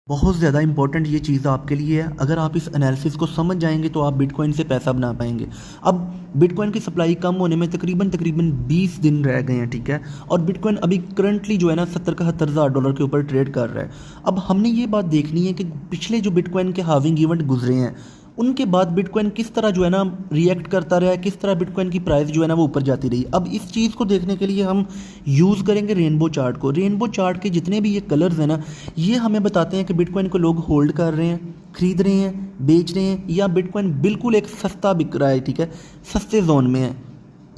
बहुत ज़्यादा इंपॉर्टेंट ये चीज़ आपके लिए है। अगर आप इस एनालिसिस को समझ जाएंगे तो आप बिटकॉइन से पैसा बना पाएंगे। अब बिटकॉइन की सप्लाई कम होने में तकरीबन तकरीबन 20 दिन रह गए हैं, ठीक है। और बिटकॉइन अभी करंटली जो है ना 70-71 हज़ार डॉलर के ऊपर ट्रेड कर रहा है। अब हमने ये बात देखनी है कि पिछले जो बिटकॉइन के हाविंग इवेंट गुजरे हैं उनके बाद बिटकॉइन किस तरह जो है ना रिएक्ट करता रहा है, किस तरह बिटकॉइन की प्राइस जो है ना वो ऊपर जाती रही। अब इस चीज़ को देखने के लिए हम यूज़ करेंगे रेनबो चार्ट को। रेनबो चार्ट के जितने भी ये कलर्स हैं ना, ये हमें बताते हैं कि बिटकॉइन को लोग होल्ड कर रहे हैं, खरीद रहे हैं, बेच रहे हैं, या बिटकॉइन बिल्कुल एक सस्ता बिक रहा है, ठीक है, सस्ते जोन में है।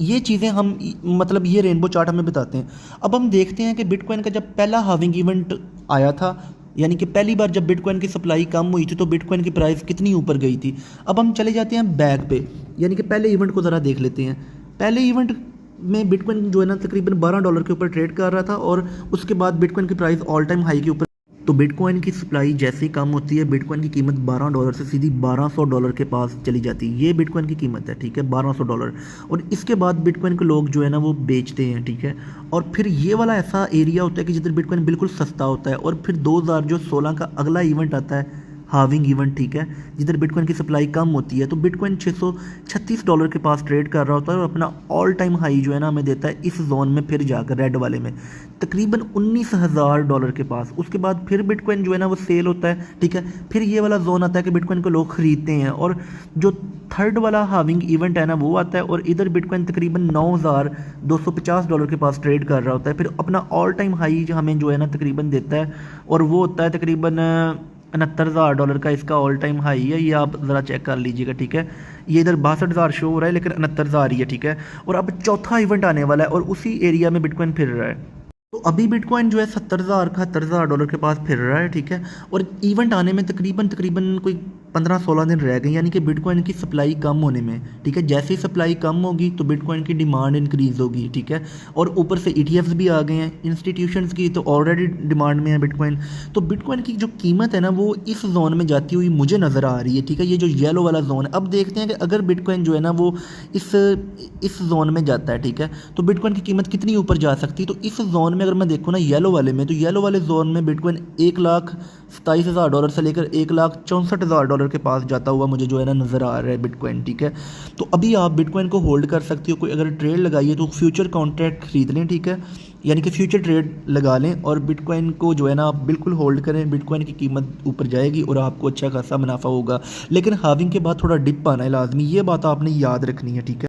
ये चीज़ें हम मतलब ये रेनबो चार्ट हमें बताते हैं। अब हम देखते हैं कि बिटकॉइन का जब पहला हाविंग इवेंट आया था, यानी कि पहली बार जब बिटकॉइन की सप्लाई कम हुई थी, तो बिटकॉइन की प्राइस कितनी ऊपर गई थी। अब हम चले जाते हैं बैक पे, यानी कि पहले इवेंट को ज़रा देख लेते हैं। पहले इवेंट में बिटकॉइन जो है ना तकरीबन $12 के ऊपर ट्रेड कर रहा था, और उसके बाद बिटकॉइन की प्राइस ऑल टाइम हाई के ऊपर। तो बिटकॉइन की सप्लाई जैसे ही कम होती है, बिटकॉइन की कीमत $12 से सीधी $1200 के पास चली जाती है। ये बिटकॉइन की कीमत है, ठीक है, $1200। और इसके बाद बिटकॉइन को लोग जो है ना वो बेचते हैं, ठीक है। और फिर ये वाला ऐसा एरिया होता है कि जिधर बिटकॉइन बिल्कुल सस्ता होता है। और फिर 2016 का अगला इवेंट आता है, हाविंग इवेंट, ठीक है, जिधर बिटकॉइन की सप्लाई कम होती है। तो बिटकॉइन $636 के पास ट्रेड कर रहा होता है, और अपना ऑल टाइम हाई जो है ना हमें देता है इस जोन में, फिर जाकर रेड वाले में तकरीबन $19,000 के पास। उसके बाद फिर बिटकॉइन जो है ना वो सेल होता है, ठीक है। फिर ये वाला जोन आता है कि बिटकॉइन को लोग खरीदते हैं, और जो थर्ड वाला हाविंग इवेंट है ना वो आता है, और इधर बिटकॉइन तकरीबन $9,250 के पास ट्रेड कर रहा होता है। फिर अपना ऑल टाइम हाई हमें जो है ना तकरीबन देता है, और वो होता है तकरीबन $69,000 का इसका ऑल टाइम हाई है। ये आप ज़रा चेक कर लीजिएगा, ठीक है। ये इधर 62,000 शो हो रहा है, लेकिन 69,000 ही है, ठीक है। और अब चौथा इवेंट आने वाला है, और उसी एरिया में बिटकॉइन फिर रहा है। तो अभी बिटकॉइन जो है 70,000-71,000 के पास फिर रहा है, ठीक है। और इवेंट आने में तकरीबन तकरीबन कोई 15-16 दिन रह गए, यानी कि बिटकॉइन की सप्लाई कम होने में, ठीक है। जैसे ही सप्लाई कम होगी तो बिटकॉइन की डिमांड इंक्रीज़ होगी, ठीक है। और ऊपर से ETFs भी आ गए हैं, इंस्टीट्यूशंस की तो ऑलरेडी डिमांड में है बिटकॉइन। तो बिटकॉइन की जो कीमत है ना वो इस जोन में जाती हुई मुझे नज़र आ रही है, ठीक है। ये जो येलो वाला जोन है, अब देखते हैं कि अगर बिटकॉइन जो है ना वो इस जोन में जाता है, ठीक है, तो बिटकॉइन की कीमत कितनी ऊपर जा सकती है। तो इस जोन में अगर मैं देखूँ ना येलो वाले में, तो येलो वाले जोन में बिटकॉइन $1,27,000 से लेकर $1,64,000 के पास जाता हुआ मुझे जो है ना नज़र आ रहा है बिटकॉइन, ठीक है। तो अभी आप बिटकॉइन को होल्ड कर सकते हो। कोई अगर ट्रेड लगाइए तो फ्यूचर कॉन्ट्रैक्ट खरीद लें, ठीक है, यानी कि फ्यूचर ट्रेड लगा लें, और बिटकॉइन को जो है ना आप बिल्कुल होल्ड करें। बिटकॉइन की कीमत ऊपर जाएगी और आपको अच्छा खासा मुनाफा होगा, लेकिन हाविंग के बाद थोड़ा डिप आना है लाजमी, ये बात आपने याद रखनी है, ठीक है।